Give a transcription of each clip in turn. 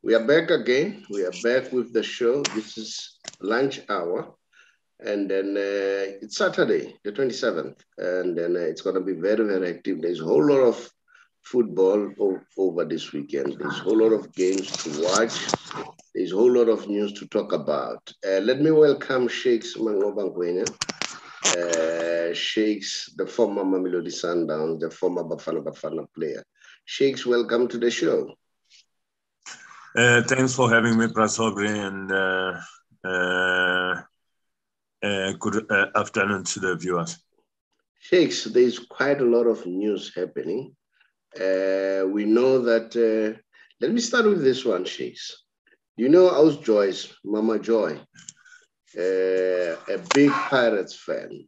We are back again. We are back with the show. This is lunch hour. And then it's Saturday, the 27th. And then it's going to be very, very active. There's a whole lot of football over this weekend. There's a whole lot of games to watch. There's a whole lot of news to talk about. Let me welcome Shakes Mangobangwenya. Shakes, the former Mamelodi Sundowns, the former Bafana Bafana player. Shakes, welcome to the show. Thanks for having me, Prasobri, and good afternoon to the viewers. Shakes, there's quite a lot of news happening. We know that, let me start with this one, Shakes. You know, Aus Joyce, Mama Joy, a big Pirates fan.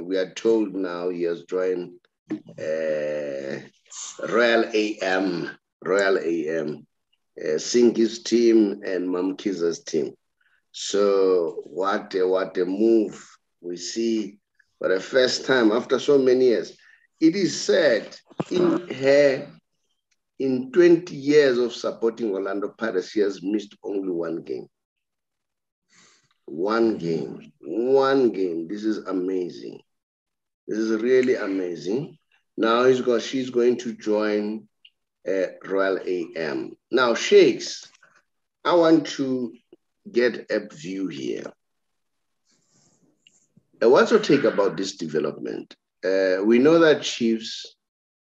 We are told now he has joined Royal AM, Sinki's team and MaMkhize's team. So what a move we see for the first time after so many years. It is said in 20 years of supporting Orlando Pirates, she has missed only one game. One game. This is amazing. This is really amazing. Now she's going to join Royal AM. Now, Shakes, I want to get a view here. What's your take about this development? We know that Chiefs,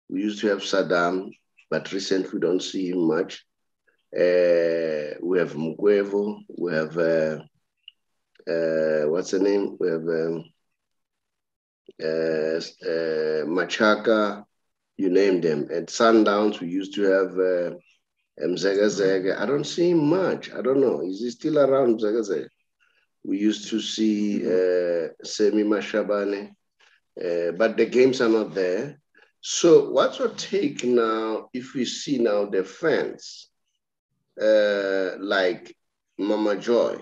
we used to have Saddam, but recently we don't see him much. We have Mugwevo, we have, what's the name? We have Machaka, you name them. At Sundowns, we used to have Mzega. I don't see him much. I don't know. Is he still around, Mzega? We used to see Semi Mashabane, but the games are not there. So what's your take now if we see now the fans like Mama Joy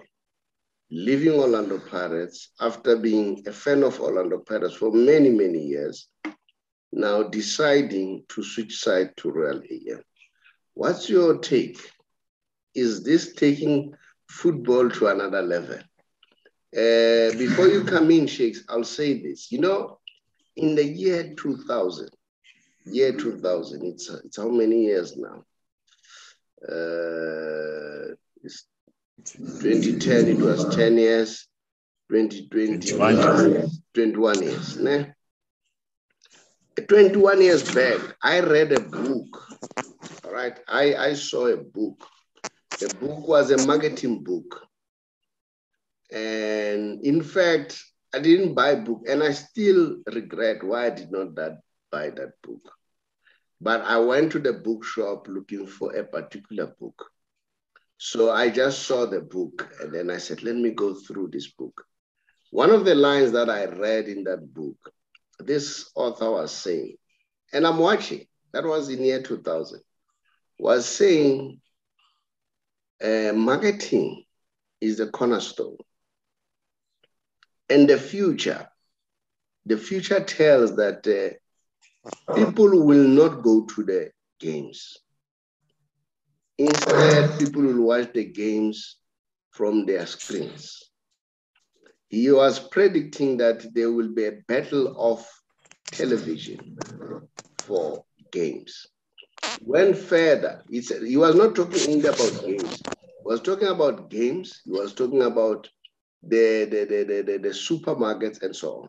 leaving Orlando Pirates after being a fan of Orlando Pirates for many, many years, now deciding to switch side to Royal AM? What's your take? Is this taking football to another level? Before you come in, Shakes, I'll say this. You know, in the year 2000, it's how many years now? It's 2010, it was 10 years. 2020, 21 years. Né? 21 years back, I read a book. All right, I saw a book. The book was a marketing book. And in fact, I didn't buy a book, and I still regret why I did not buy that book. But I went to the bookshop looking for a particular book. So I just saw the book, and then I said, let me go through this book. One of the lines that I read in that book, this author was saying, and I'm watching, that was in year 2000, was saying marketing is the cornerstone. And the future tells that people will not go to the games. Instead, people will watch the games from their screens. He was predicting that there will be a battle of television for games. Went further, he was not talking only about games. He was talking about games. He was talking about the supermarkets and so on.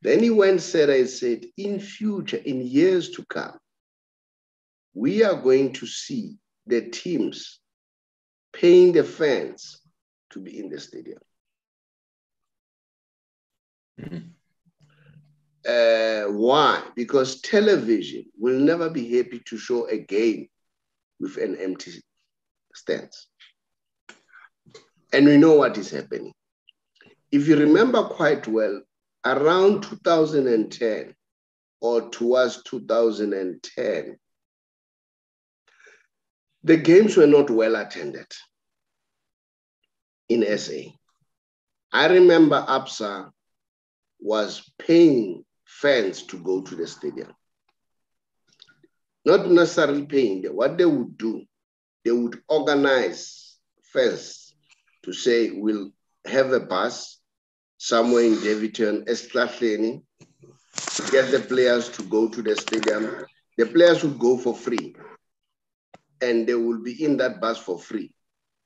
Then he went further and said, in future, in years to come, we are going to see the teams paying the fans to be in the stadium. Why? Because television will never be happy to show a game with an empty stands. And we know what is happening. If you remember quite well, around 2010 or towards 2010, the games were not well attended in SA. I remember APSA was paying fans to go to the stadium. Not necessarily paying them. What they would do, they would organize first to say, we'll have a bus somewhere in Davidton, Estlafleni, get the players to go to the stadium. The players would go for free, and they will be in that bus for free,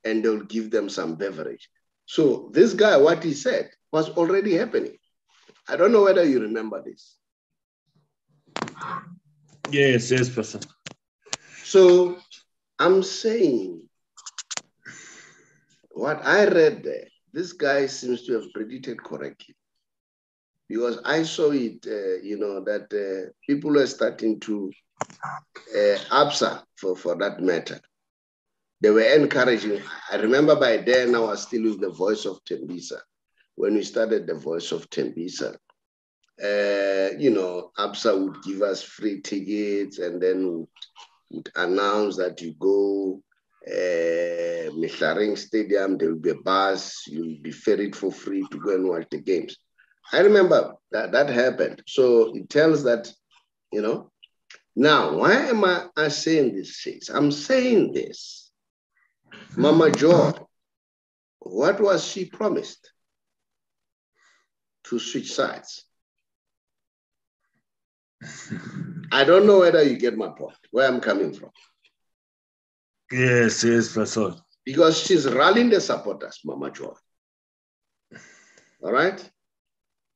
and they'll give them some beverage. So this guy, what he said was already happening. I don't know whether you remember this. Yes, Pastor. So I'm saying what I read there, this guy seems to have predicted correctly, because I saw it, that people are starting to, ABSA for that matter, they were encouraging. I remember by then I was still with the Voice of Tembisa. When we started the Voice of Tembisa, ABSA would give us free tickets, and then would announce that you go Michlaring Stadium, there will be a bus, you'll be ferried for free to go and watch the games. I remember that happened. So it tells that, Now, why am I saying this, Shakes? I'm saying this. Mama Joy, what was she promised? To switch sides. I don't know whether you get my point, where I'm coming from. Yes, Pastor. Because she's rallying the supporters, Mama Joy. All right?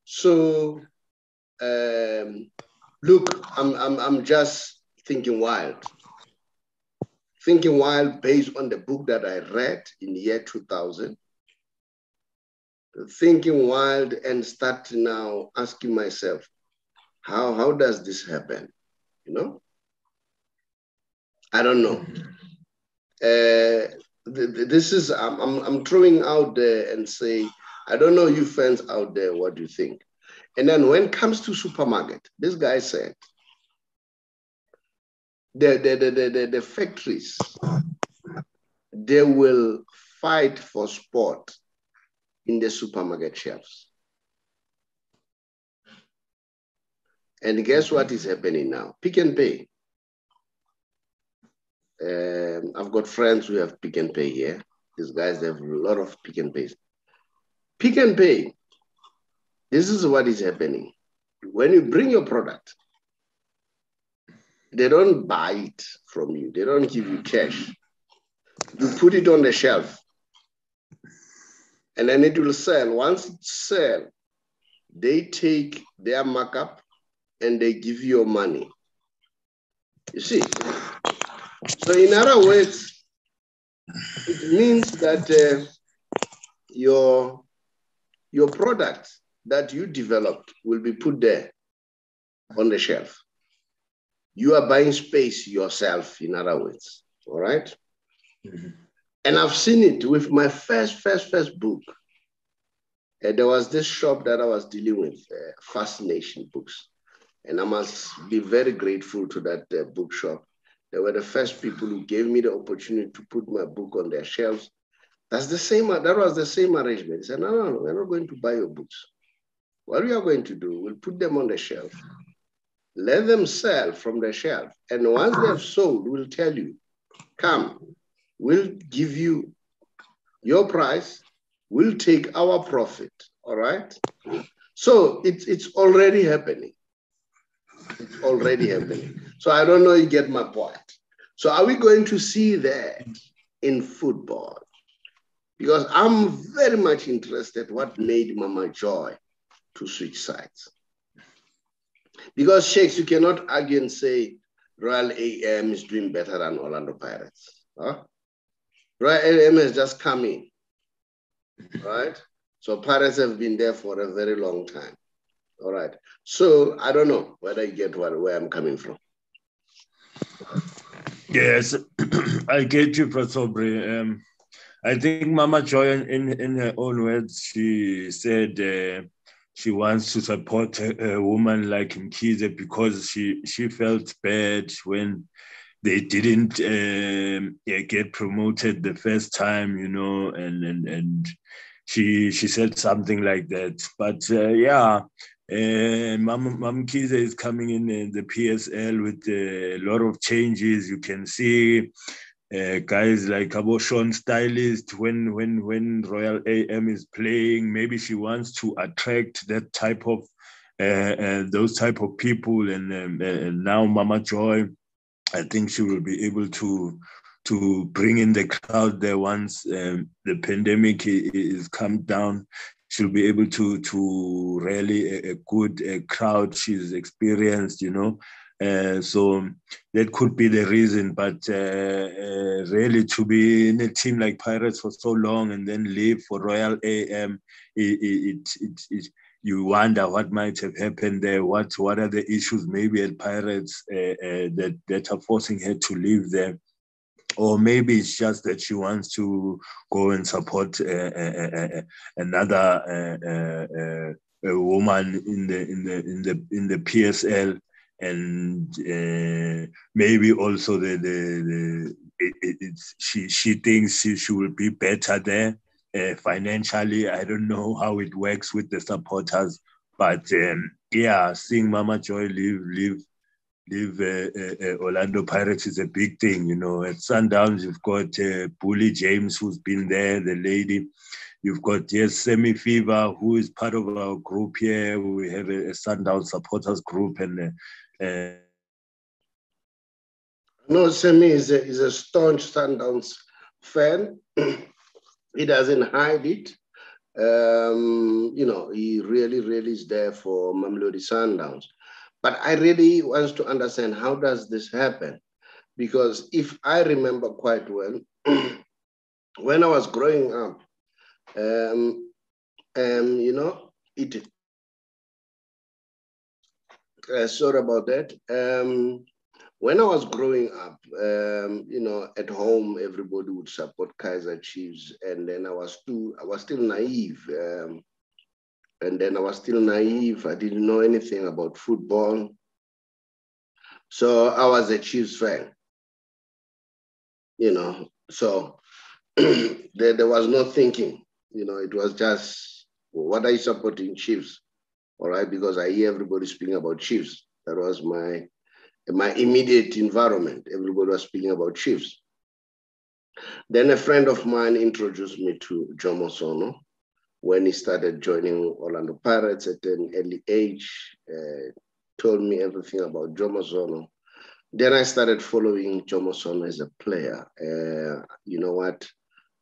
So, look, I'm just thinking wild. Thinking wild based on the book that I read in the year 2000. Thinking wild and start now asking myself, how does this happen? I don't know. This is, I'm throwing out there and say, I don't know, you fans out there, what do you think? And then when it comes to supermarket, this guy said, the factories, they will fight for spot in the supermarket shelves. And guess what is happening now? Pick and Pay. I've got friends who have Pick and Pay here. These guys, they have a lot of Pick and Pays. Pick and Pay, this is what is happening. When you bring your product, they don't buy it from you. They don't give you cash. You put it on the shelf, and then it will sell. Once it sells, they take their markup and they give you your money. You see? So in other words, it means that your product that you developed will be put there on the shelf. You are buying space yourself, in other words, all right? Mm-hmm. And I've seen it with my first book. There was this shop that I was dealing with, Fascination Books. And I must be very grateful to that bookshop. They were the first people who gave me the opportunity to put my book on their shelves. That was the same arrangement. They said, no, we're not going to buy your books. What we are going to do, we'll put them on the shelf. Let them sell from the shelf. And once they've sold, we'll tell you, come, we'll give you your price, we'll take our profit, all right? So it's already happening. It's already happening. So I don't know you get my point. So are we going to see that in football? Because I'm very much interested what made Mama Joy to switch sides. Because, Shakes, you cannot argue and say Royal AM is doing better than Orlando Pirates. Huh? Royal AM has just come in, right? So Pirates have been there for a very long time. All right. So I don't know whether you get where I'm coming from. Yes, I get you, Prasobri. I think Mama Joy, in her own words, she said she wants to support a woman like MaMkhize because she felt bad when they didn't get promoted the first time, and she said something like that. But MaMkhize is coming in the PSL with a lot of changes. You can see guys like Sean Stylist, when Royal AM is playing, maybe she wants to attract that type of those type of people, and now Mama Joy, I think she will be able to bring in the crowd there once the pandemic is calmed down. She'll be able to rally a good crowd. She's experienced, you know. So that could be the reason. But really, to be in a team like Pirates for so long and then leave for Royal AM, you wonder what might have happened there. What are the issues maybe at Pirates that are forcing her to leave there? Or maybe it's just that she wants to go and support another a woman in the PSL, and maybe also she thinks she will be better there financially. I don't know how it works with the supporters, but yeah, seeing Mama Joy leave Orlando Pirates is a big thing, you know. At Sundowns, you've got Bully James, who's been there, the lady. You've got, yes, Semi Fever, who is part of our group here. We have a Sundown supporters group. And no, Semi is a staunch Sundowns fan. He doesn't hide it. You know, he really is there for Mamelodi Sundowns. But I really want to understand, how does this happen? Because if I remember quite well, when I was growing up, you know, sorry about that. When I was growing up, you know, at home, everybody would support Kaizer Chiefs, and then I was still naive. I didn't know anything about football. So I was a Chiefs fan, you know. So there was no thinking, you know. It was just, what are you supporting? Chiefs, all right, because I hear everybody speaking about Chiefs. That was my immediate environment. Everybody was speaking about Chiefs. Then a friend of mine introduced me to Jomo Sono when he started joining Orlando Pirates at an early age, told me everything about Jomo Sono. Then I started following Jomo Sono as a player. You know what?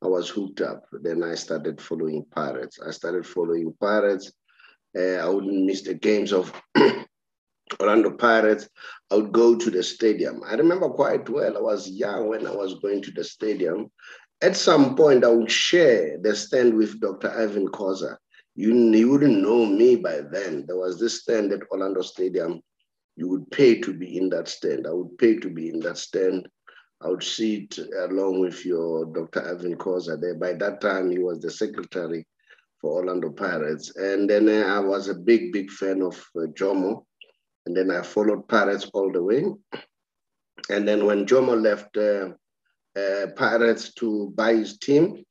I was hooked up. Then I started following Pirates. I wouldn't miss the games of Orlando Pirates. I would go to the stadium. I remember quite well, I was young when I was going to the stadium. At some point, I would share the stand with Dr. Ivan Koza. You wouldn't know me by then. There was this stand at Orlando Stadium. You would pay to be in that stand. I would pay to be in that stand. I would sit along with your Dr. Ivan Koza there. By that time, he was the secretary for Orlando Pirates. And then I was a big fan of Jomo. And then I followed Pirates all the way. And then when Jomo left Pirates to buy his team,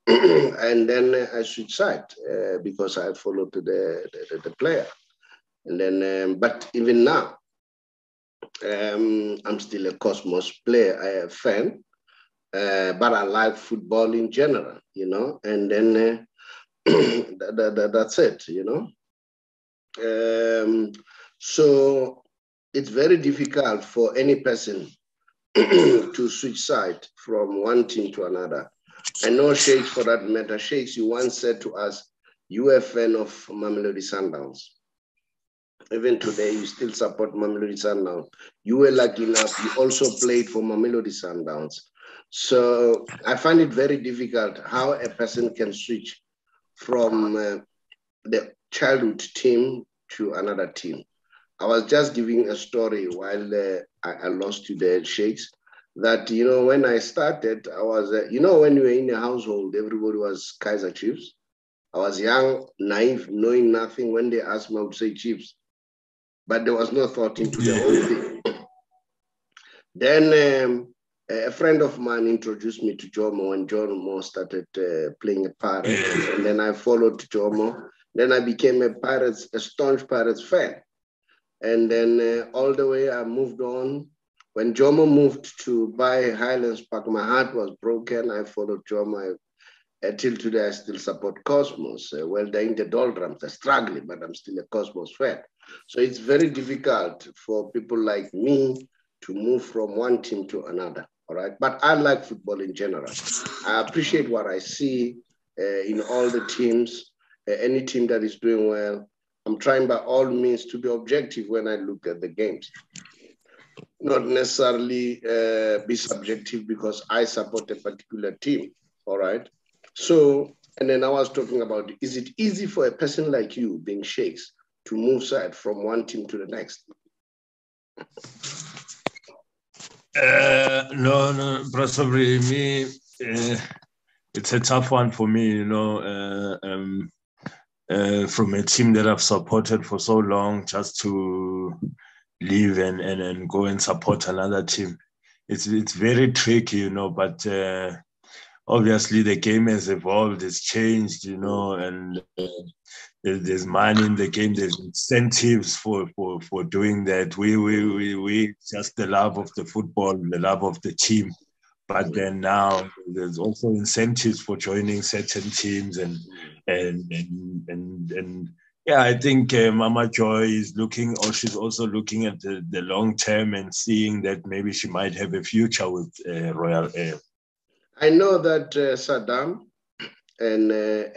and then I switched side because I followed the player. And then, but even now, I'm still a Cosmos player, fan, but I like football in general, you know. And then that's it, you know. So it's very difficult for any person to switch side from one team to another. I know Shakes, for that matter. Shakes, you once said to us, you were a fan of Mamelodi Sundowns. Even today, you still support Mamelodi Sundowns. You were lucky enough, you also played for Mamelodi Sundowns. So I find it very difficult how a person can switch from the childhood team to another team. I was just giving a story while I lost to the Shakes, that, you know, when I started, I was, you know, when you were in a household, everybody was Kaizer Chiefs. I was young, naive, knowing nothing. When they asked me, I would say Chiefs. But there was no thought into the whole thing. Then a friend of mine introduced me to Jomo when Jomo started playing a Pirates. And then I followed Jomo. Then I became a staunch Pirates fan. And then all the way I moved on. When Jomo moved to buy Highlands Park, my heart was broken. I followed Jomo. Till today, I still support Cosmos. Well, they're in the doldrums, they're struggling, but I'm still a Cosmos fan. So it's very difficult for people like me to move from one team to another, all right? But I like football in general. I appreciate what I see in all the teams, any team that is doing well. I'm trying by all means to be objective when I look at the games. Not necessarily be subjective because I support a particular team, all right? So, and then I was talking about, is it easy for a person like you, being Shakes, to move side from one team to the next? No, possibly me. It's a tough one for me, you know, from a team that I've supported for so long, just to leave and go and support another team. It's very tricky, you know, but obviously the game has evolved, it's changed, you know, and there's money in the game, there's incentives for doing that. We just the love of the football, the love of the team. But then now there's also incentives for joining certain teams and yeah, I think Mama Joy is looking, or she's also looking at the long term and seeing that maybe she might have a future with Royal Air. I know that Saddam and the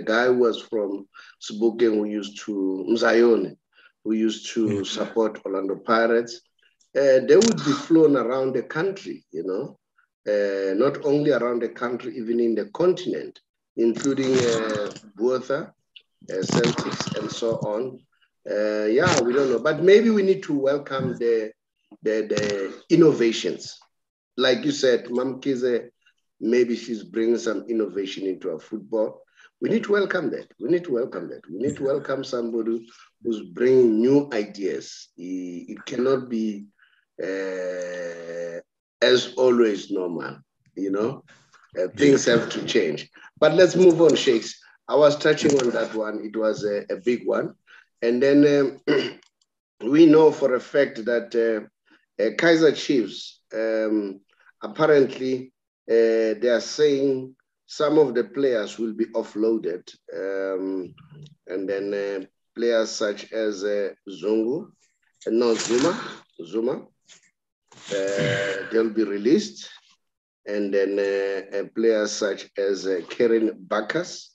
guy was from Sebokeng who used to Mzayone, who used to support Orlando Pirates. They would be flown around the country, you know, not only around the country, even in the continent, including Buotha, Celtics, and so on. Yeah, we don't know, but maybe we need to welcome the innovations. Like you said, MaMkhize, maybe she's bringing some innovation into our football. We need to welcome that. We need to welcome that. We need to welcome somebody who's bringing new ideas. It cannot be as always normal, you know. Things have to change. But let's move on, Shakes. I was touching on that one. It was a big one. And then we know for a fact that Kaizer Chiefs, apparently, they are saying some of the players will be offloaded. And then players such as Zuma, they'll be released. And then players such as Karen Bakas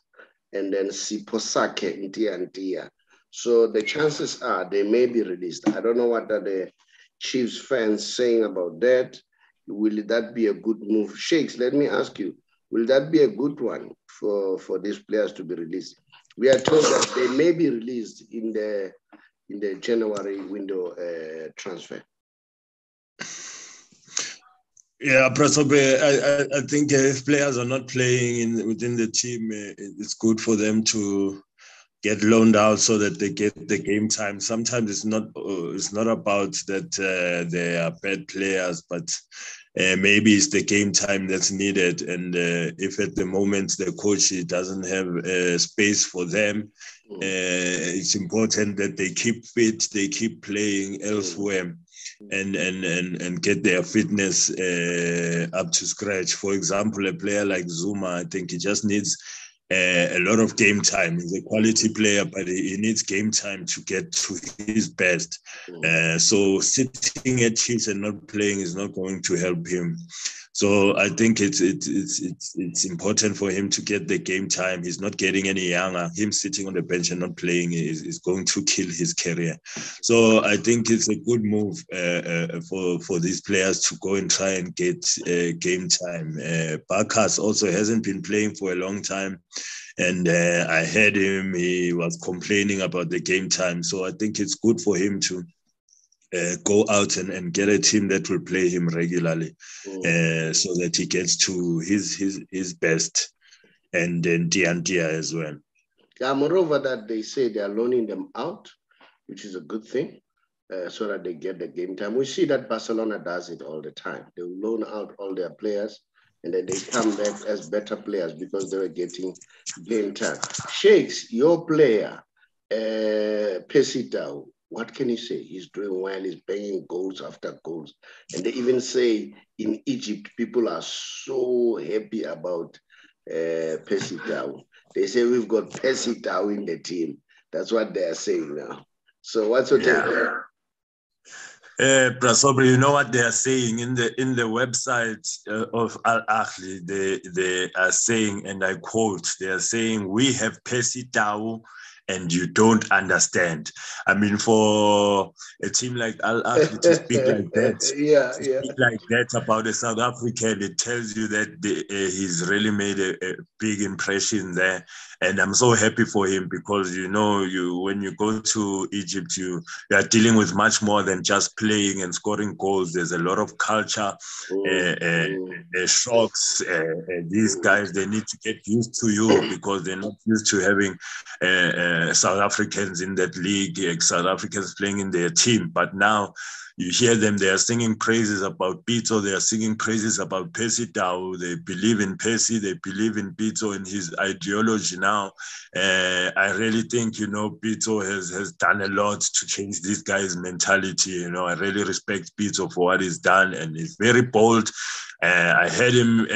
and then Siposake Ntia. So the chances are they may be released. I don't know what are the Chiefs fans saying about that. Will that be a good move? Shakes, let me ask you, will that be a good one for these players to be released? We are told that they may be released in the January window transfer. Yeah, I think if players are not playing within the team, it's good for them to get loaned out so that they get the game time. Sometimes it's not about that they are bad players, but maybe it's the game time that's needed. And if at the moment the coach doesn't have space for them, it's important that they keep fit, they keep playing elsewhere. And get their fitness up to scratch. For example, a player like Zuma, I think he just needs a lot of game time. He's a quality player, but he needs game time to get to his best. So sitting at Chiefs and not playing is not going to help him. So I think it's important for him to get the game time. He's not getting any younger. Him sitting on the bench and not playing is going to kill his career. So I think it's a good move for these players to go and try and get game time. Bakas also hasn't been playing for a long time. And I heard him, he was complaining about the game time. So I think it's good for him to go out and get a team that will play him regularly so that he gets to his best, and then Dia as well. Yeah, moreover that they say they are loaning them out, which is a good thing, so that they get the game time. We see that Barcelona does it all the time. They loan out all their players and then they come back as better players because they were getting game time. Shakes, your player, Pesita, what can you say? He's doing well. He's banging goals after goals. And they even say in Egypt, people are so happy about Percy Tau. They say we've got Percy Tau in the team. That's what they are saying now. So what's your take there? Prasobri, you know what they are saying in the website of Al Ahly? They are saying, and I quote, they are saying, "We have Percy Tau and you don't understand." I mean, for a team like Al Ahly to speak like that, speak like that about a South African, it tells you that he's really made a big impression there. And I'm so happy for him because, you know, when you go to Egypt, you are dealing with much more than just playing and scoring goals. There's a lot of culture, shocks. These guys, they need to get used to you because they're not used to having South Africans in that league, South Africans playing in their team. But now you hear them, they are singing praises about Pitso, they are singing praises about Percy Tau. They believe in Percy, they believe in Pitso and his ideology now. I really think, you know, Pitso has done a lot to change this guy's mentality. You know, I really respect Pitso for what he's done, and he's very bold. I heard him,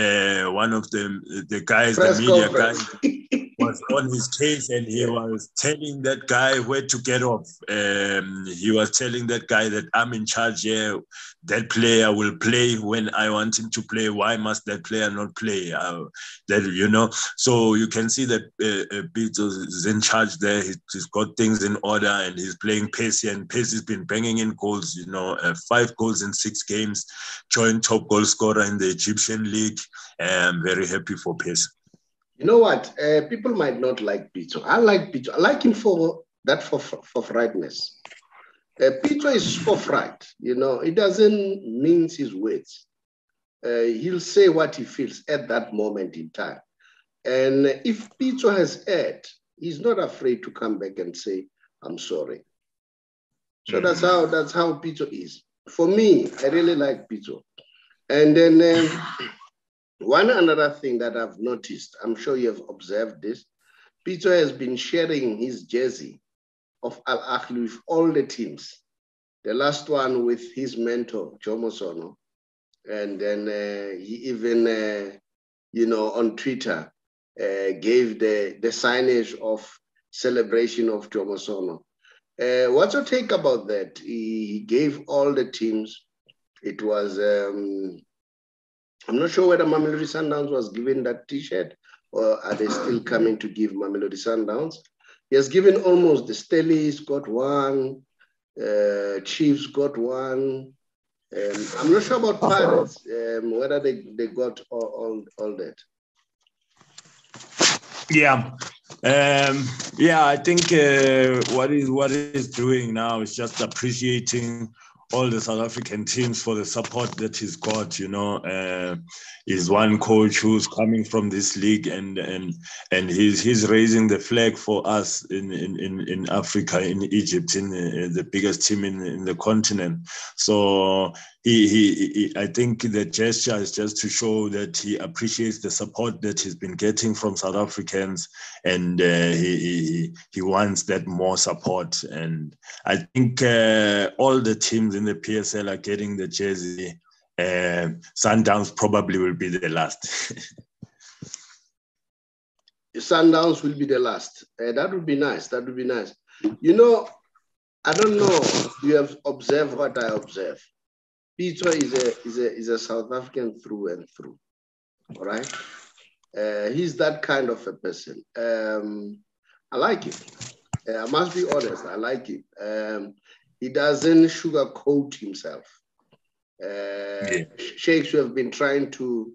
one of the guys, Press the media conference. guys, was on his case, and he was telling that guy where to get off. He was telling that guy that I'm in charge here. That player will play when I want him to play. Why must that player not play? That, you know, so you can see that Pitso is in charge there. He's got things in order, and he's playing Percy, and Percy's been banging in goals. You know, 5 goals in 6 games, joint top goal scorer in the Egyptian league. I'm very happy for Percy. You know what? People might not like Pitso. I like Pitso. I like him for that forthrightness. Pitso is forthright. You know, it doesn't mince his words. He'll say what he feels at that moment in time. And if Pitso has erred, he's not afraid to come back and say, "I'm sorry." So that's how Pitso is. For me, I really like Pitso. And then one another thing that I've noticed, I'm sure you have observed this, Pitso has been sharing his jersey of Al Ahly with all the teams. The last one with his mentor, Jomo Sono. And then he even, you know, on Twitter, gave the signage of celebration of Jomo Sono. What's your take about that? He gave all the teams. It was... I'm not sure whether Mamelodi Sundowns was given that T-shirt or are they still coming to give Mamelodi Sundowns. He has given almost the Stellies got one, Chiefs got one. I'm not sure about Pirates, whether they got all that. Yeah. I think what he's doing now is just appreciating all the South African teams for the support that he's got. You know, he's one coach who's coming from this league, and he's raising the flag for us in Africa, in Egypt, in the biggest team in the continent. So I think the gesture is just to show that he appreciates the support that he's been getting from South Africans, and he wants that more support. And I think all the teams in the PSL are getting the jersey. Sundowns probably will be the last. Sundowns will be the last. That would be nice. That would be nice. You know, I don't know if you have observed what I observe. Pitso is a South African through and through. All right? He's that kind of a person. I like him. I must be honest. I like him. He doesn't sugarcoat himself. Sheikhs who have been trying to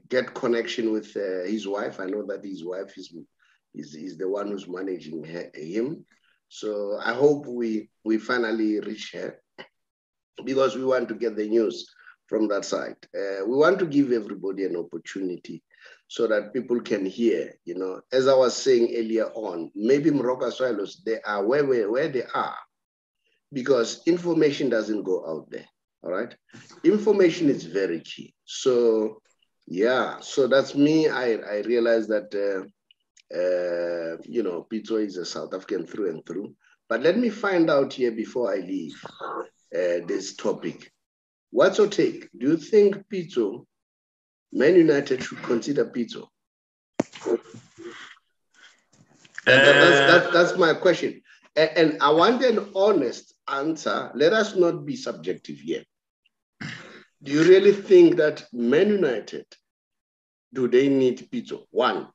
get connection with his wife. I know that his wife is the one who's managing him. So I hope we finally reach her, because we want to get the news from that side. We want to give everybody an opportunity so that people can hear, you know. As I was saying earlier on, maybe Moroka Swallows, they are where they are, because information doesn't go out there, all right? Information is very key. So, yeah, so that's me. I realized that, you know, Pitso is a South African through and through. But let me find out here before I leave this topic. What's your take? Do you think Pitso, Man United should consider Pitso? That's my question. And I want an honest answer. Let us not be subjective here. Do you really think that Man United, do they need Pitso? One,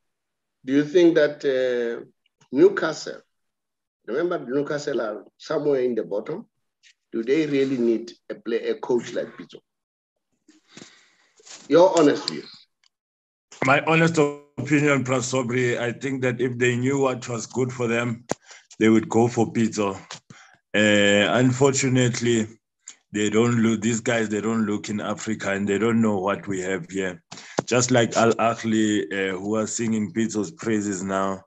do you think that Newcastle, remember Newcastle are somewhere in the bottom? Do they really need a coach like Pitso? Your honest view. My honest opinion, Prasobri, I think that if they knew what was good for them, they would go for Pitso. Unfortunately, they don't look, these guys, they don't look in Africa and they don't know what we have here. Just like Al Ahly, who are singing Pitso's praises now.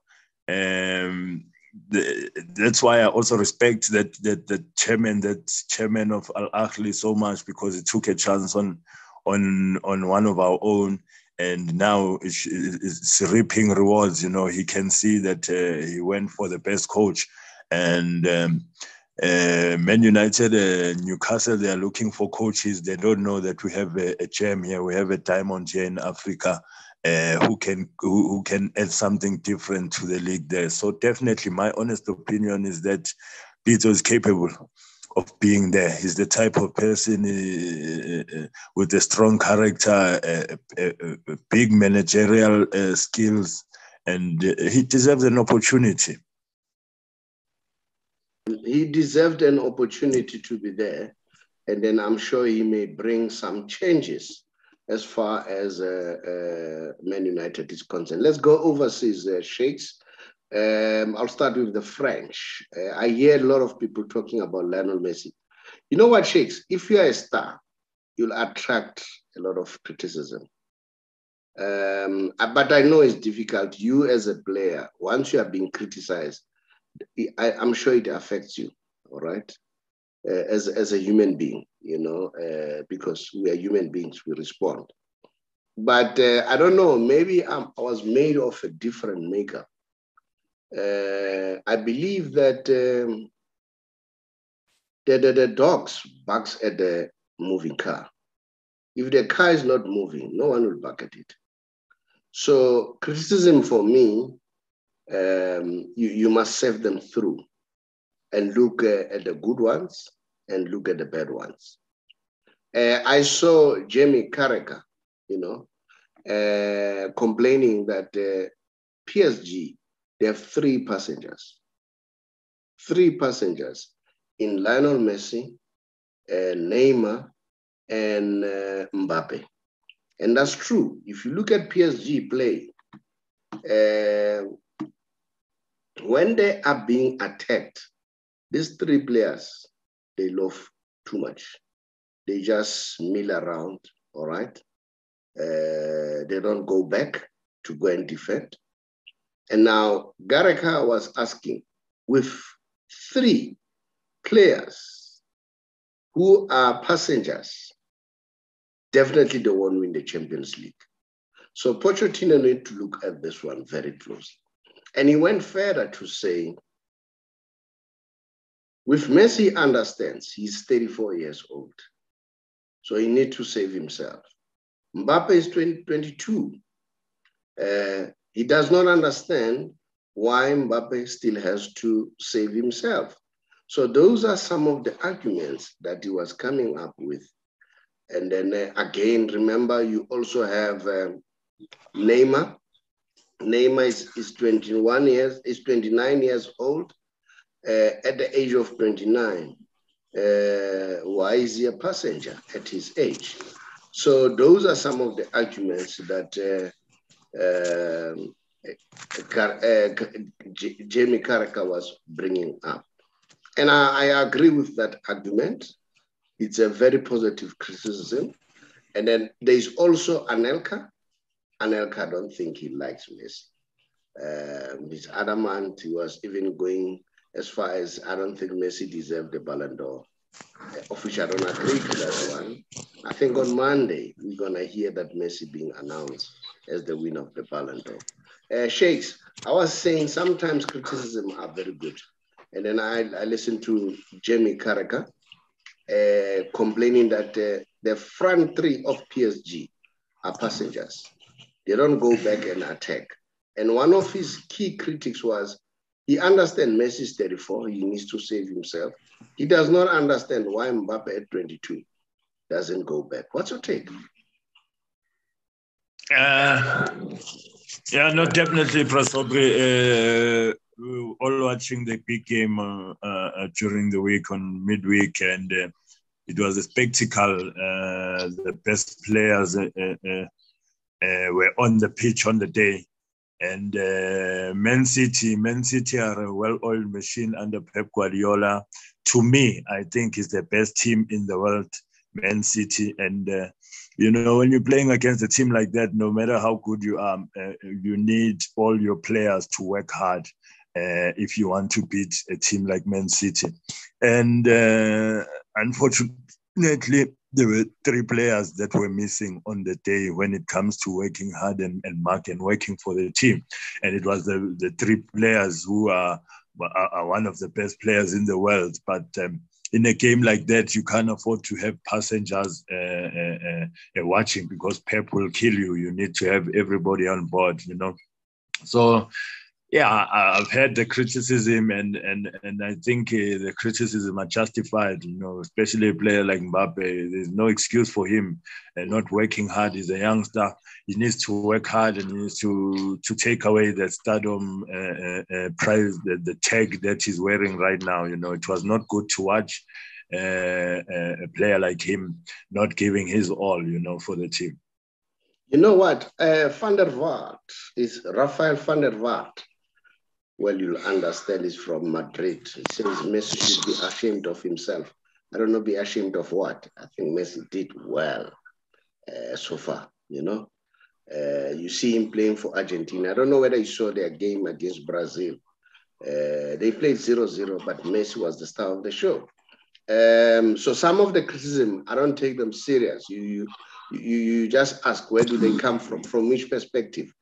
That's why I also respect that chairman of Al Ahly so much, because he took a chance on one of our own, and now it's reaping rewards. You know, he can see that he went for the best coach, and Man United, Newcastle, they are looking for coaches. They don't know that we have a gem here. We have a diamond here in Africa. Who can add something different to the league there. So definitely my honest opinion is that Pitso is capable of being there. He's the type of person with a strong character, big managerial skills, and he deserves an opportunity. He deserved an opportunity to be there, and then I'm sure he may bring some changes as far as Man United is concerned. Let's go overseas, Sheikhs. I'll start with the French. I hear a lot of people talking about Lionel Messi. You know what, Sheikhs? If you're a star, you'll attract a lot of criticism. But I know it's difficult. You as a player, once you are being criticized, I'm sure it affects you, all right? As a human being, you know, because we are human beings, we respond. But I don't know, maybe I was made of a different makeup. I believe that the dogs barks at the moving car. If the car is not moving, no one will bark at it. So criticism for me, you must save them through and look at the good ones and look at the bad ones. I saw Jamie Carragher, you know, complaining that PSG, they have three passengers in Lionel Messi, Neymar, and Mbappe. And that's true. If you look at PSG play, when they are being attacked, these three players, they love too much. They just mill around, all right? They don't go back to go and defend. And now Gareka was asking, with three players who are passengers, definitely they won't win the Champions League. So Pochettino need to look at this one very closely. And he went further to say, with Messi understands, he's 34 years old. So he needs to save himself. Mbappe is 22. He does not understand why Mbappe still has to save himself. So those are some of the arguments that he was coming up with. And then again, remember, you also have Neymar. Neymar is 29 years old. At the age of 29, why is he a passenger at his age? So those are some of the arguments that Jamie Carragher was bringing up. And I agree with that argument. It's a very positive criticism. And then there's also Anelka. Anelka, I don't think he likes Messi. He's adamant. He was even going as far as I don't think Messi deserved the Ballon d'Or. Officially, I don't agree to that one. I think on Monday, we're going to hear that Messi being announced as the winner of the Ballon d'Or. Sheikhs, I was saying sometimes criticism are very good. And then I listened to Jamie Carragher complaining that the front three of PSG are passengers. They don't go back and attack. And one of his key critics was, he understands Messi is 34, he needs to save himself. He does not understand why Mbappe at 22 doesn't go back. What's your take? Yeah, no, definitely, Prasobri. We were all watching the big game during the week on midweek, and it was a spectacle. The best players were on the pitch on the day. And Man City are a well-oiled machine under Pep Guardiola. To me, I think is the best team in the world, Man City. And, you know, when you're playing against a team like that, no matter how good you are, you need all your players to work hard if you want to beat a team like Man City. And unfortunately, there were three players that were missing on the day when it comes to working hard and working for the team. And it was the three players who are one of the best players in the world. But in a game like that, you can't afford to have passengers watching, because Pep will kill you. You need to have everybody on board, you know. So, yeah, I've heard the criticism, and I think the criticism are justified, you know, especially a player like Mbappe. There's no excuse for him not working hard. He's a youngster. He needs to work hard, and he needs to take away the stardom prize, the tag that he's wearing right now. You know, it was not good to watch a player like him not giving his all, you know, for the team. You know what? Van der Vaart is Rafael van der Vaart. Well, you'll understand it's from Madrid. He says Messi should be ashamed of himself. I don't know, be ashamed of what? I think Messi did well so far, you know. You see him playing for Argentina. I don't know whether you saw their game against Brazil. They played 0-0, but Messi was the star of the show. So some of the criticism, I don't take them serious. You just ask, where do they come from which perspective?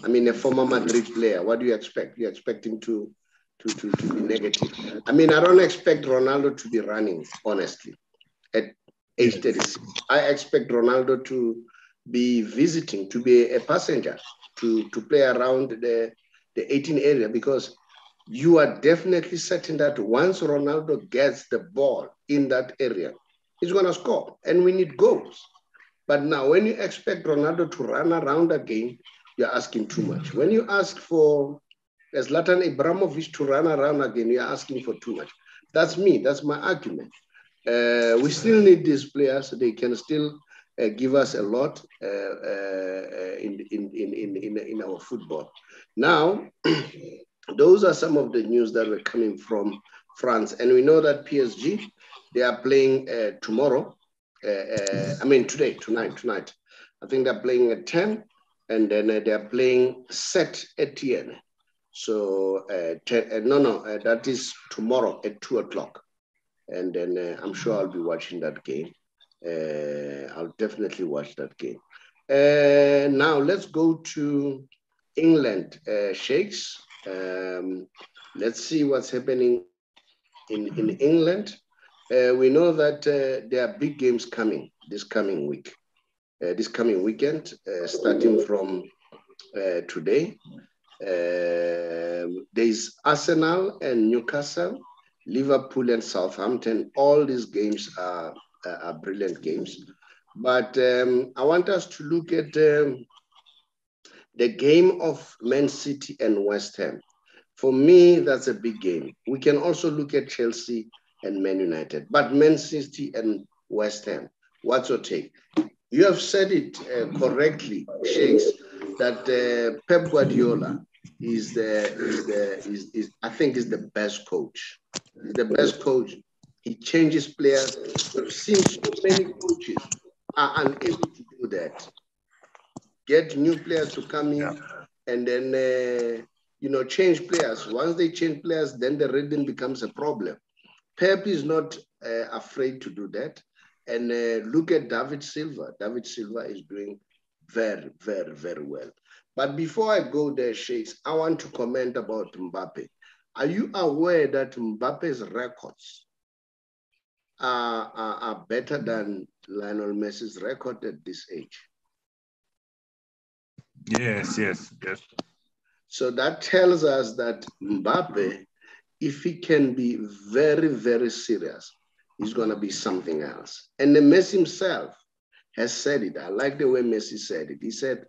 I mean, a former Madrid player, what do you expect? You expect him to be negative. I mean, I don't expect Ronaldo to be running, honestly, at age 36. I expect Ronaldo to be visiting, to be a passenger, to play around the 18 area, because you are definitely certain that once Ronaldo gets the ball in that area, he's going to score, and we need goals. But now, when you expect Ronaldo to run around again, you're asking too much. When you ask for Zlatan Ibrahimovic to run around again, you're asking for too much. That's me. That's my argument. We still need these players. They can still give us a lot in our football. Now, those are some of the news that were coming from France. And we know that PSG, they are playing tomorrow. Tonight. I think they're playing at 10. And then they're playing Saint Etienne. So, that is tomorrow at 2 o'clock. And then I'm sure I'll be watching that game. I'll definitely watch that game. Now, let's go to England, Sheikhs. Let's see what's happening in England. We know that there are big games coming this coming week. This coming weekend, starting from today. There's Arsenal and Newcastle, Liverpool and Southampton. All these games are brilliant games. But I want us to look at the game of Man City and West Ham. For me, that's a big game. We can also look at Chelsea and Man United. But Man City and West Ham, what's your take? You have said it correctly, Sheikhs, that Pep Guardiola is I think is the best coach. He's the best coach. He changes players. We've seen so many coaches are unable to do that. Get new players to come in and then change players. Once they change players, then the rhythm becomes a problem. Pep is not afraid to do that. And look at David Silva. David Silva is doing very, very, very well. But before I go there, Sheikhs, I want to comment about Mbappe. Are you aware that Mbappe's records are better than Lionel Messi's record at this age? Yes. So that tells us that Mbappe, if he can be very, very serious, he's going to be something else. And then Messi himself has said it. I like the way Messi said it. He said,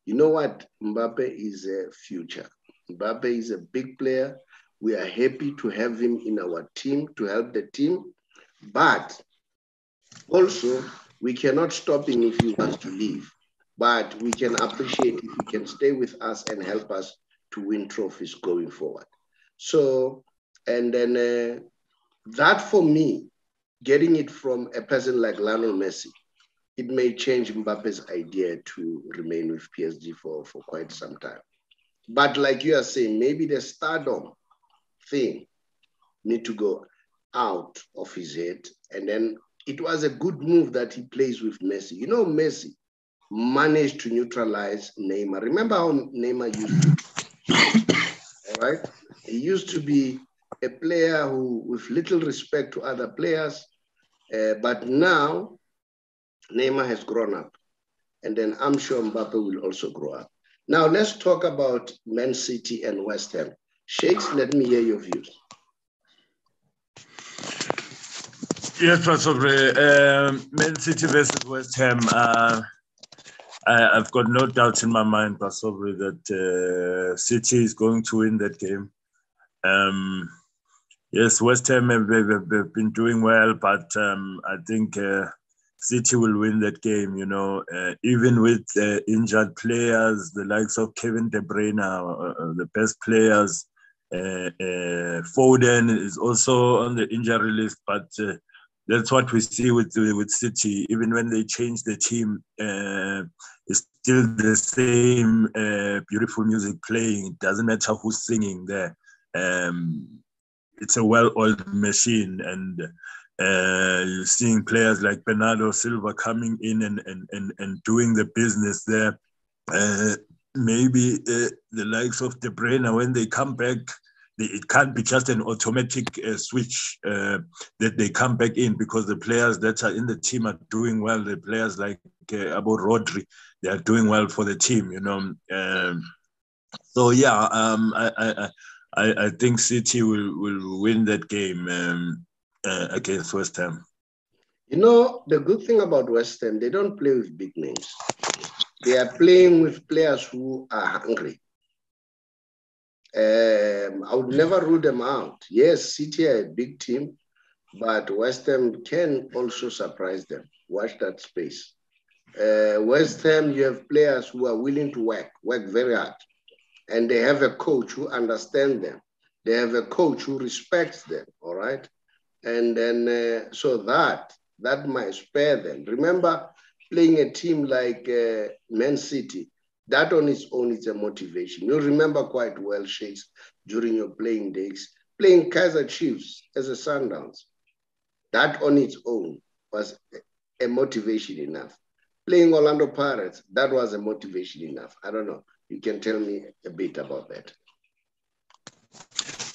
you know what? Mbappe is a future. Mbappe is a big player. We are happy to have him in our team to help the team. But also, we cannot stop him if he wants to leave. But we can appreciate if he can stay with us and help us to win trophies going forward. So, and then that for me, getting it from a person like Lionel Messi, it may change Mbappe's idea to remain with PSG for quite some time. But like you are saying, maybe the stardom thing need to go out of his head. And then it was a good move that he plays with Messi. You know, Messi managed to neutralize Neymar. Remember how Neymar used to be, all right? He used to be a player who, with little respect to other players, but now Neymar has grown up. And then I'm sure Mbappe will also grow up. Now let's talk about Man City and West Ham. Shakes, let me hear your views. Yes, Professor. Man City versus West Ham. I've got no doubt in my mind, Professor, that City is going to win that game. Yes, West Ham have been doing well, but I think City will win that game, you know, even with injured players, the likes of Kevin De Bruyne, the best players. Foden is also on the injury list, but that's what we see with City. Even when they change the team, it's still the same beautiful music playing. It doesn't matter who's singing there. It's a well-oiled machine, and you're seeing players like Bernardo Silva coming in and doing the business there. Maybe the likes of De Bruyne, when they come back, it can't be just an automatic switch that they come back in, because the players that are in the team are doing well. The players like Abu Rodri, they are doing well for the team, you know. So yeah, I think City will win that game against West Ham. You know, the good thing about West Ham, they don't play with big names. They are playing with players who are hungry. I would never rule them out. Yes, City are a big team, but West Ham can also surprise them. Watch that space. West Ham, you have players who are willing to work very hard. And they have a coach who understands them. They have a coach who respects them, all right? And then, so that might spare them. Remember, playing a team like Man City, that on its own is a motivation. You'll remember quite well, Shakes, during your playing days, playing Kaizer Chiefs as a Sundowns. That on its own was a motivation enough. Playing Orlando Pirates, that was a motivation enough. I don't know. You can tell me a bit about that.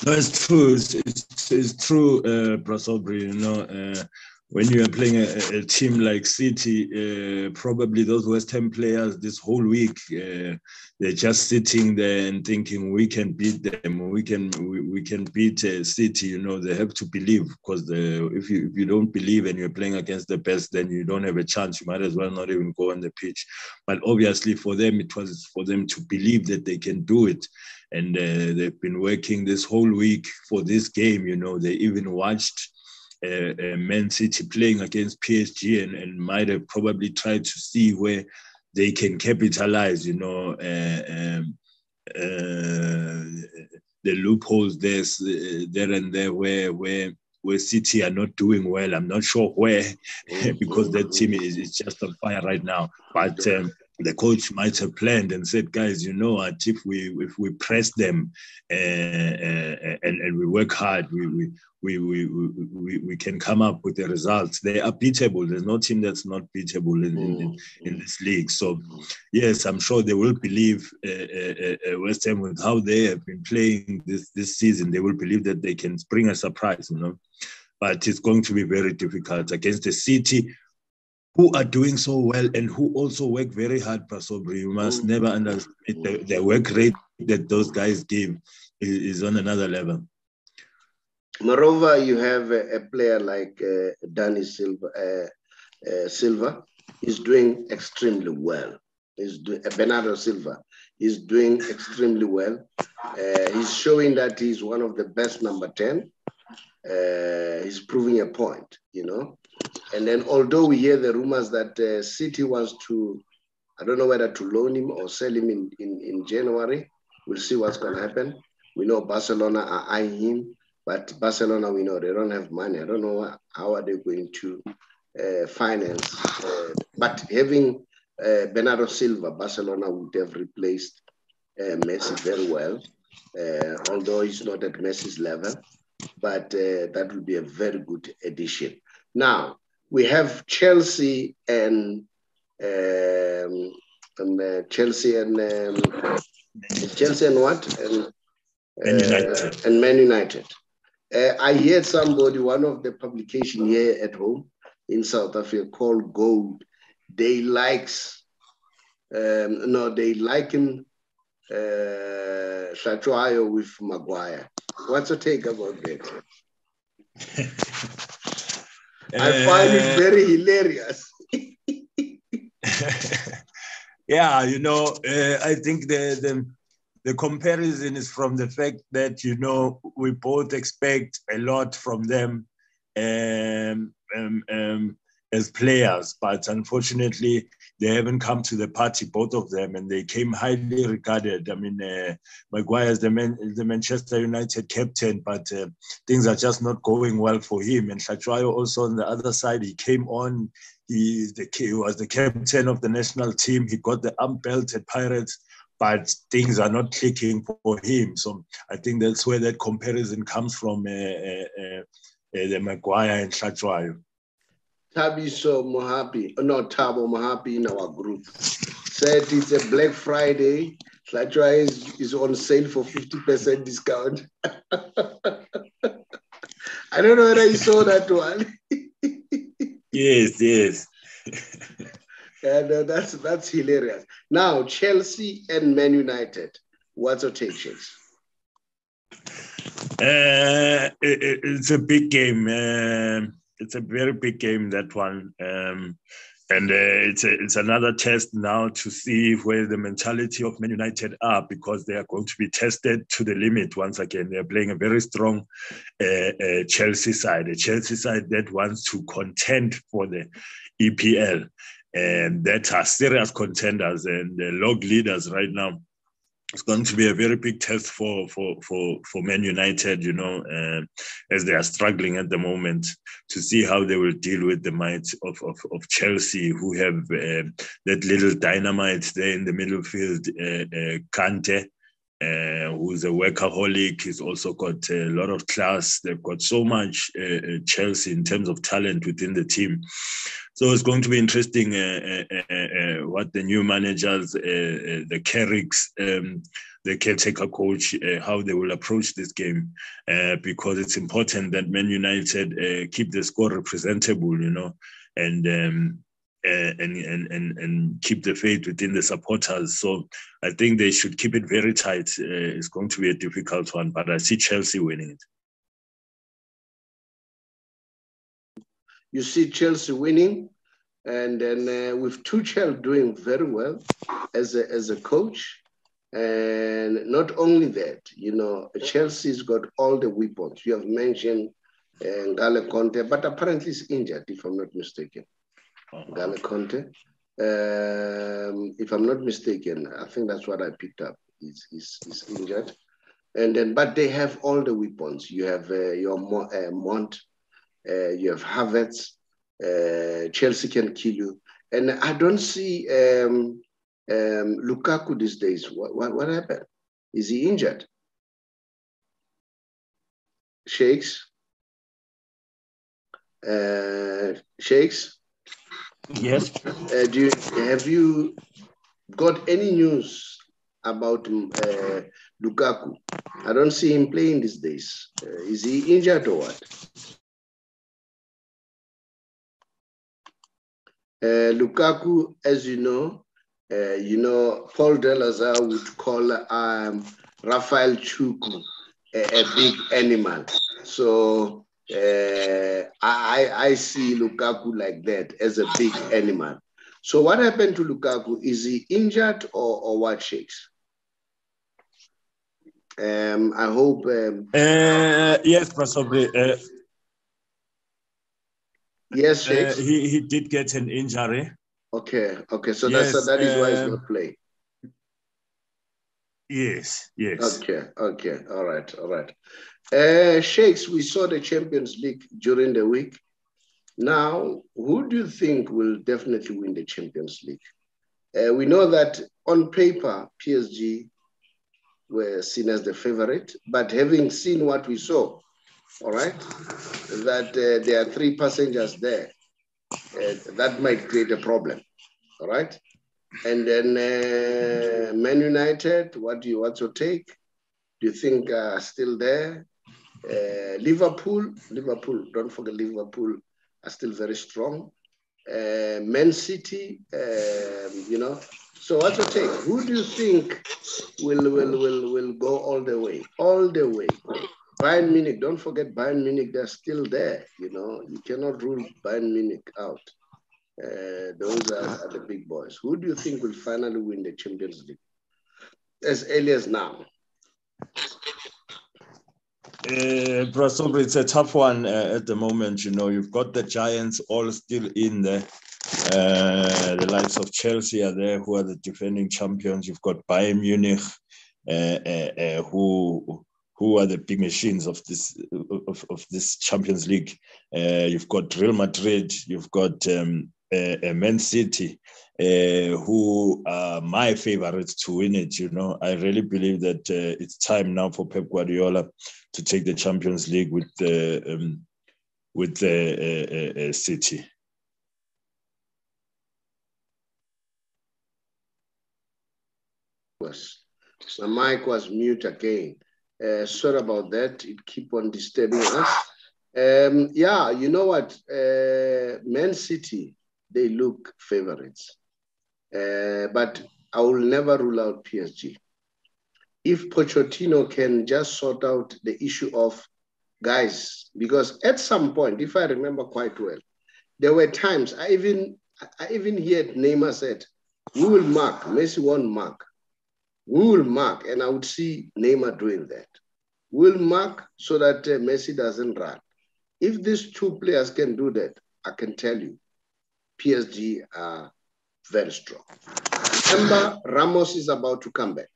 No, it's true. It's true, Prasobri. You know, when you are playing a team like City, probably those West Ham players this whole week, they're just sitting there and thinking we can beat them. We can beat City. You know, they have to believe, because if you don't believe and you're playing against the best, then you don't have a chance. You might as well not even go on the pitch. But obviously, for them, it was for them to believe that they can do it. And they've been working this whole week for this game. You know, they even watched Man City playing against PSG and might have probably tried to see where they can capitalize, you know, the loopholes there and there where City are not doing well. I'm not sure where, because that team is just on fire right now. But the coach might have planned and said, guys, you know what, if we press them and we work hard, we can come up with the results. They are beatable. There's no team that's not beatable in this league. So, yes, I'm sure they will believe West Ham with how they have been playing this season. They will believe that they can bring a surprise, you know. But it's going to be very difficult against the City, who are doing so well and who also work very hard, Prasobri. You must never underestimate the work rate that those guys give is on another level. Moreover, you have a player like Danny Silva. He's doing extremely well. Bernardo Silva is doing extremely well. He's showing that he's one of the best number 10. He's proving a point, you know. And then although we hear the rumors that City wants to, I don't know whether to loan him or sell him in January. We'll see what's going to happen. We know Barcelona are eyeing him, but Barcelona, we know they don't have money. I don't know how are they going to finance. But having Bernardo Silva, Barcelona would have replaced Messi very well, although he's not at Messi's level. But that would be a very good addition. Now, we have Chelsea and Chelsea and what? And Man United. I heard somebody, one of the publication here at home in South Africa called Gold. They liken Hlatswayo with Maguire. What's your take about that? I find it very hilarious. Yeah, you know, I think the comparison is from the fact that, you know, we both expect a lot from them as players, but unfortunately, they haven't come to the party, both of them, and they came highly regarded. I mean, Maguire is the Manchester United captain, but things are just not going well for him. And Hlatswayo also on the other side, he came on, he was the captain of the national team, he got the arm belt at Pirates, but things are not clicking for him. So I think that's where that comparison comes from, the Maguire and Hlatswayo. Tabo Mohapi in our group said it's a Black Friday. Hlatswayo is on sale for 50% discount. I don't know whether you saw that one. Yes. And that's hilarious. Now, Chelsea and Man United. What's your take, Chelsea? It's a big game. It's a very big game, that one. And it's another test now to see where the mentality of Man United are, because they are going to be tested to the limit once again. They're playing a very strong Chelsea side, a Chelsea side that wants to contend for the EPL, and that are serious contenders and log leaders right now. It's going to be a very big test for Man United, you know, as they are struggling at the moment, to see how they will deal with the might of Chelsea, who have that little dynamite there in the middle field, Kante, who's a workaholic. He's also got a lot of class. They've got so much Chelsea in terms of talent within the team. So it's going to be interesting what the new managers, the Carricks, the caretaker coach, how they will approach this game, because it's important that Man United keep the score representable, you know, and keep the faith within the supporters. So I think they should keep it very tight. It's going to be a difficult one, but I see Chelsea winning it. You see Chelsea winning, and then with Tuchel doing very well as a coach. And not only that, you know, Chelsea's got all the weapons. You have mentioned N'Golo Conte, but apparently he's injured, if I'm not mistaken. N'Golo Conte. If I'm not mistaken, I think that's what I picked up. He's injured. And then, but they have all the weapons. You have your Mount, you have Havertz. Chelsea can kill you. And I don't see Lukaku these days, what happened? Is he injured? Shakes? Shakes? Yes. Have you got any news about Lukaku? I don't see him playing these days. Is he injured or what? Lukaku, as you know, Paul Delazar would call Rafael Chuku a big animal. So I see Lukaku like that, as a big animal. So what happened to Lukaku? Is he injured or what, Shakes? I hope. Yes, possibly. Yes, Shakes. He did get an injury. Okay. So yes, that is why he's not playing. Yes. Okay. All right. Shakes, we saw the Champions League during the week. Now, who do you think will definitely win the Champions League? We know that on paper, PSG were seen as the favorite, but having seen what we saw, all right, that there are 3 passengers there, that might create a problem, all right? And then Man United, what's your take? Do you think still there? Liverpool, don't forget Liverpool are still very strong. Man City, So what's your take? Who do you think will go all the way? All the way. Bayern Munich, don't forget Bayern Munich, they're still there. You cannot rule Bayern Munich out. Those are the big boys. Who do you think will finally win the Champions League? As early as now. Probably it's a tough one at the moment. You've got the Giants all still in there. The likes of Chelsea are there, who are the defending champions. You've got Bayern Munich, who are the big machines of this Champions League. You've got Real Madrid. You've got Man City, who are my favorites to win it. I really believe that it's time now for Pep Guardiola to take the Champions League with the City. My mic was mute again. Sorry about that. It keep on disturbing us. You know what? Man City, they look favorites. But I will never rule out PSG. If Pochettino can just sort out the issue of guys, because at some point, if I remember quite well, there were times I even heard Neymar said, "We will mark. Messi won't mark. We will mark," and I would see Neymar doing that. We'll mark so that Messi doesn't run. If these two players can do that, I can tell you, PSG are very strong. Remember, Ramos is about to come back.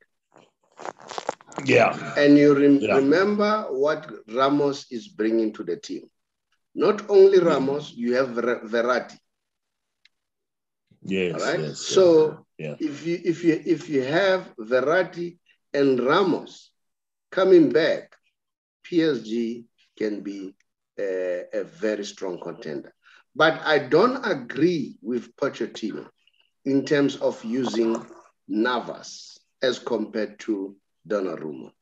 Yeah. And you remember what Ramos is bringing to the team. Not only Ramos, you have Verratti. Yes. All right. Yes, so if you have Verratti and Ramos coming back, PSG can be a very strong contender. But I don't agree with Pochettino in terms of using Navas as compared to Donnarumma.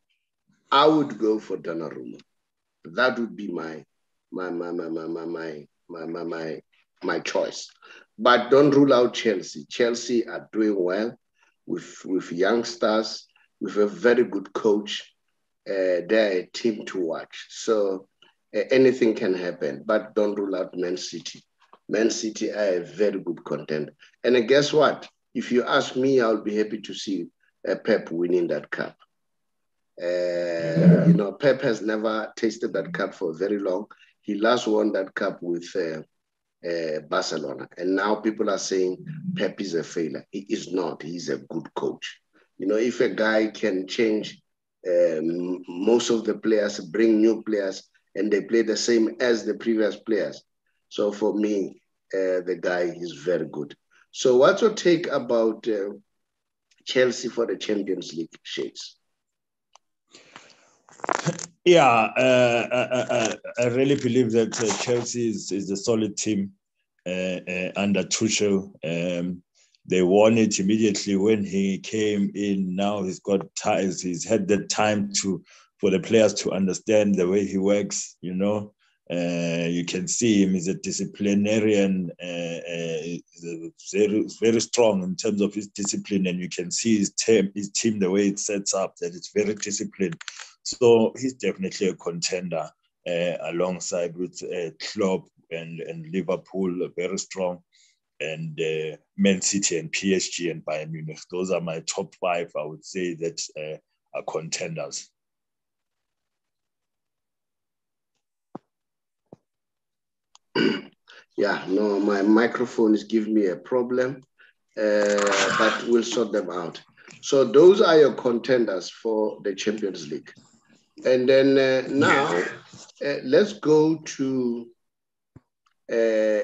I would go for Donnarumma. That would be my choice. But don't rule out Chelsea. Chelsea are doing well with youngsters, with a very good coach. They're a team to watch. So anything can happen, but don't rule out Man City. Man City are a very good contender. And guess what? If you ask me, I'll be happy to see Pep winning that cup. Pep has never tasted that cup for very long. He last won that cup with Barcelona. And now people are saying Pep is a failure. He is not. He's a good coach. If a guy can change most of the players, bring new players, and they play the same as the previous players. So for me, the guy is very good. So what's your take about Chelsea for the Champions League, Shades? Yeah, I really believe that Chelsea is a solid team under Tuchel. They won it immediately when he came in. Now he's got ties. He's had the time for the players to understand the way he works. You know, you can see him. He's a disciplinarian. He's very strong in terms of his discipline, and you can see his team the way it sets up. That it's very disciplined. So he's definitely a contender alongside with Klopp and Liverpool, very strong, and Man City and PSG and Bayern Munich. Those are my top 5, I would say, that are contenders. Yeah, no, my microphone is giving me a problem, but we'll sort them out. So those are your contenders for the Champions League. And then now, let's go to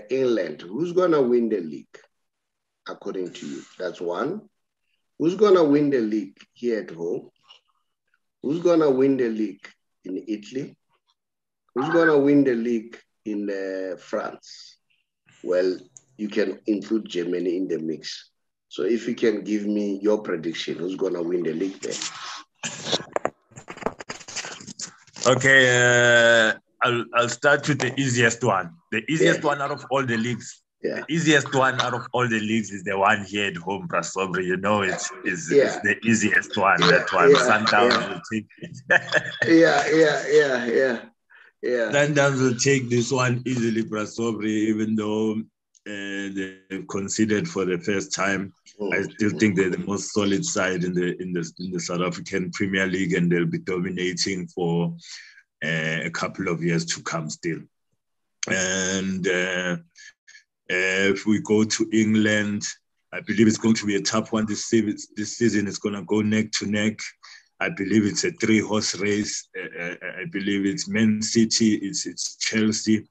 England. Who's going to win the league, according to you? That's one. Who's going to win the league here at home? Who's going to win the league in Italy? Who's going to win the league in France? Well, you can include Germany in the mix. So if you can give me your prediction, who's going to win the league there? Okay, I'll start with the easiest one. The easiest one out of all the leagues. Yeah. The easiest one out of all the leagues is the one here at home, Prasobri. You know, it's the easiest one. That one. Sundowns will take it. Yeah. Sundowns will take this one easily, Prasobri, even though they've conceded for the first time. I still think they're the most solid side in the South African Premier League, and they'll be dominating for a couple of years to come still. And if we go to England, I believe it's going to be a tough one this season. It's going to go neck to neck. I believe it's a 3-horse race. I believe it's Man City, it's Chelsea,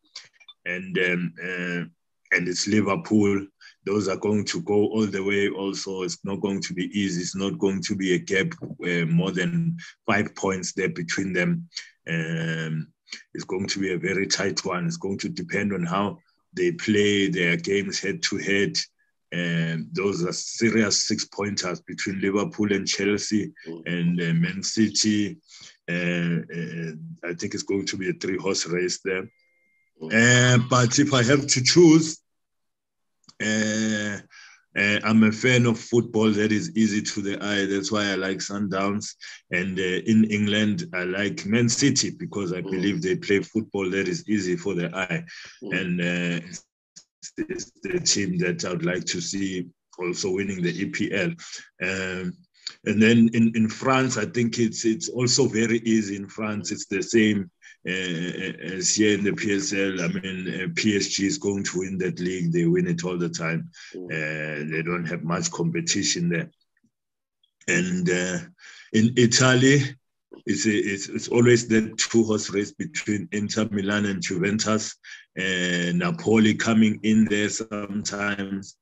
and it's Liverpool. Those are going to go all the way. Also, it's not going to be easy. It's not going to be a gap more than 5 points there between them. It's going to be a very tight one. It's going to depend on how they play their games head to head. Those are serious 6-pointers between Liverpool and Chelsea and Man City. I think it's going to be a 3-horse race there. But if I have to choose, I'm a fan of football that is easy to the eye. That's why I like Sundowns. And in England, I like Man City because I believe they play football that is easy for the eye. And it's the team that I would like to see also winning the EPL. And then in France, I think it's also very easy in France. It's the same as here in the PSL. I mean, PSG is going to win that league. They win it all the time. They don't have much competition there. And in Italy, it's always the 2-horse race between Inter Milan and Juventus. Napoli coming in there sometimes.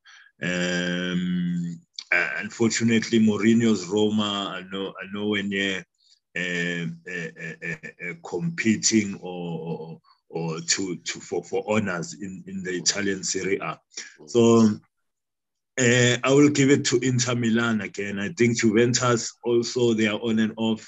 Unfortunately, Mourinho's Roma are nowhere near competing or for honors in the Italian Serie A. So I will give it to Inter Milan again. I think Juventus also, they are on and off,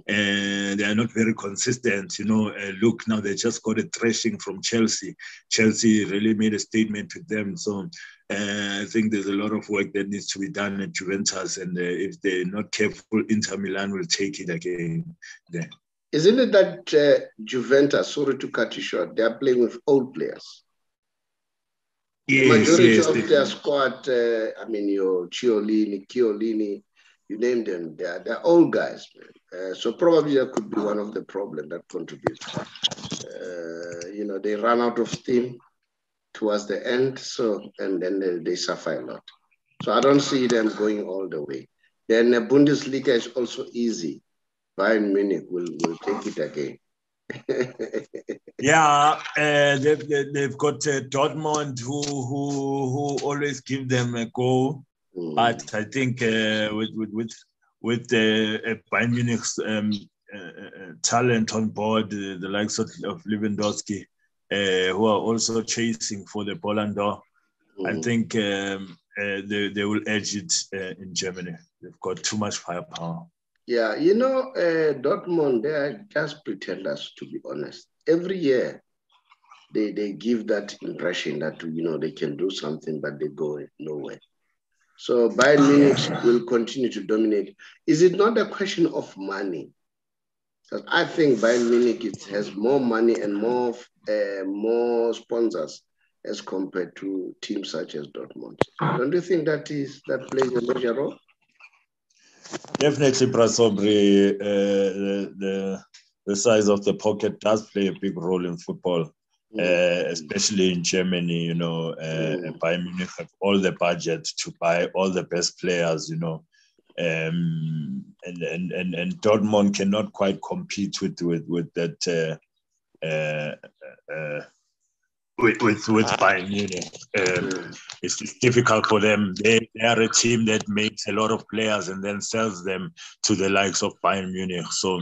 and they are not very consistent. You know, look, now they just got a thrashing from Chelsea. Chelsea really made a statement to them. So I think there's a lot of work that needs to be done at Juventus, and if they're not careful, Inter Milan will take it again there. Isn't it that Juventus, sorry to cut you short, they're playing with old players? The majority of their squad, I mean, your Chiellini, you name them, they're old guys, man. So probably that could be one of the problems that contributes. You know, they run out of steam towards the end, so and then they suffer a lot. So I don't see them going all the way. Then the Bundesliga is also easy. Bayern Munich will take it again. Yeah, they've got Dortmund who always give them a go. But I think with Bayern Munich's talent on board, the likes of Lewandowski, who are also chasing for the Ballon d'Or, I think they will edge it in Germany. They've got too much firepower. Yeah, Dortmund, they are just pretenders, to be honest. Every year, they give that impression that, they can do something, but they go nowhere. So Bayern Munich will continue to dominate. Is it not a question of money? Because I think Bayern Munich has more money and more sponsors as compared to teams such as Dortmund. Don't you think that plays a major role? Definitely, Prasobri, the size of the pocket does play a big role in football, especially in Germany. Bayern Munich have all the budget to buy all the best players. And Dortmund cannot quite compete with that. With Bayern Munich. It's difficult for them. They are a team that makes a lot of players and then sells them to the likes of Bayern Munich. So,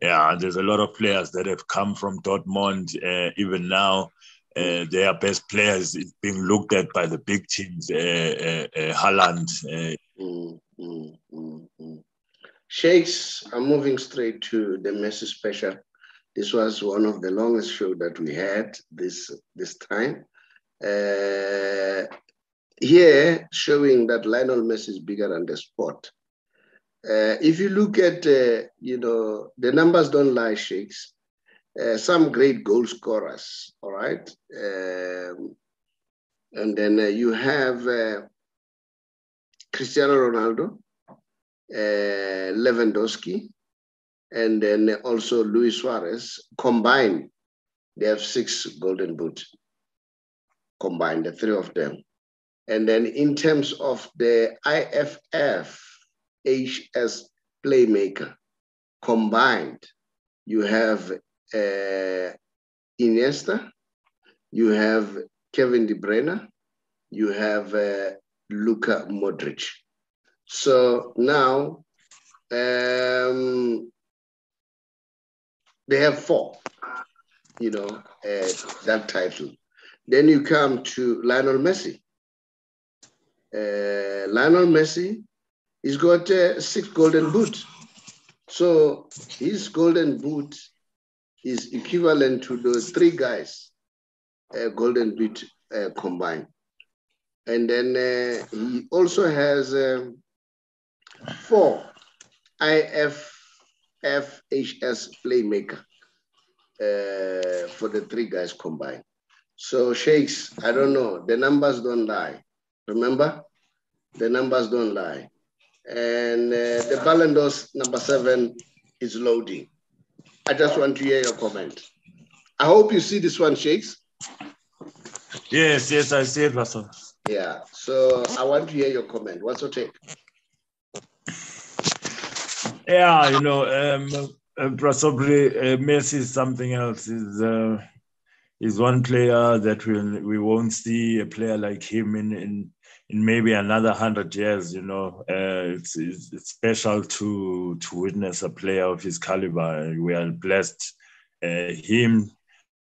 yeah, there's a lot of players that have come from Dortmund. Even now, their best players is being looked at by the big teams, Haaland. Sheikhs, I'm moving straight to the Messi Special. This was one of the longest shows that we had this time. Here, showing that Lionel Messi is bigger than the sport. If you look at, the numbers don't lie, Sheikhs. Some great goal scorers, all right? And then you have Cristiano Ronaldo, Lewandowski, and then also Luis Suarez. Combined, they have 6 golden boots. Combined, the 3 of them. And then in terms of the IFFHS playmaker, combined, you have Iniesta, you have Kevin De Bruyne, you have Luka Modric. So now, they have 4, that title. Then you come to Lionel Messi. Lionel Messi, he's got 6 golden boots. So his golden boot is equivalent to the 3 guys' golden boot combined. And then he also has 4 IFFHS playmaker for the 3 guys combined. So Sheikhs, I don't know, the numbers don't lie. Remember? The numbers don't lie. And the Ballon d'Or number 7 is loading. I just want to hear your comment. I hope you see this one, Sheikhs. Yes, I see it, Russell. Yeah, so I want to hear your comment. What's your take? Yeah, possibly Messi is something else. Is one player that we won't see a player like him in maybe another 100 years. It's special to witness a player of his caliber. We are blessed. Him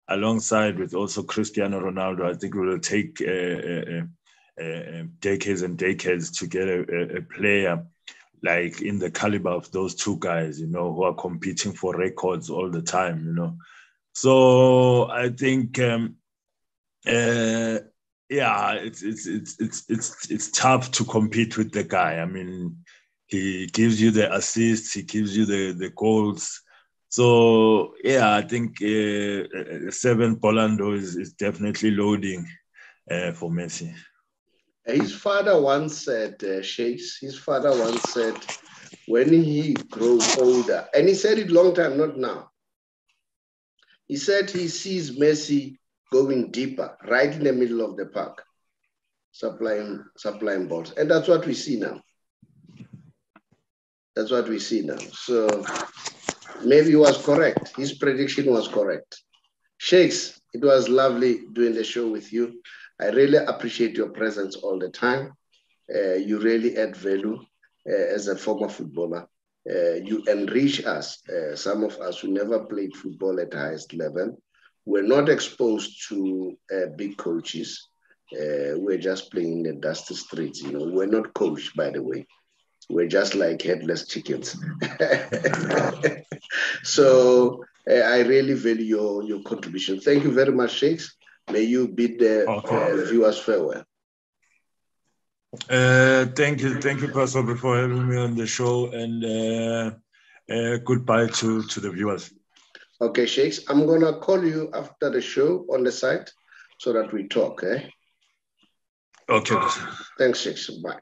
alongside with also Cristiano Ronaldo, I think it will take decades and decades to get a player like in the caliber of those 2 guys, who are competing for records all the time, So I think, it's tough to compete with the guy. I mean, he gives you the assists, he gives you the goals. So yeah, I think 7 Ballon d'Or is definitely loading for Messi. His father once said, Sheikhs, when he grows older, and he said it long time, not now. He said he sees Messi going deeper, right in the middle of the park, supplying balls. And that's what we see now. So maybe he was correct. His prediction was correct. Sheikhs, it was lovely doing the show with you. I really appreciate your presence all the time. You really add value as a former footballer. You enrich us. Some of us who never played football at the highest level, we're not exposed to big coaches. We're just playing in the dusty streets. You know, we're not coached, by the way. We're just like headless chickens. So I really value your contribution. Thank you very much, Shakes. May you bid the viewers farewell. Thank you, Pastor, for having me on the show, and goodbye to the viewers. Okay, Shakes, I'm gonna call you after the show on the site so that we talk, eh? Okay. Thanks, Shakes. Bye.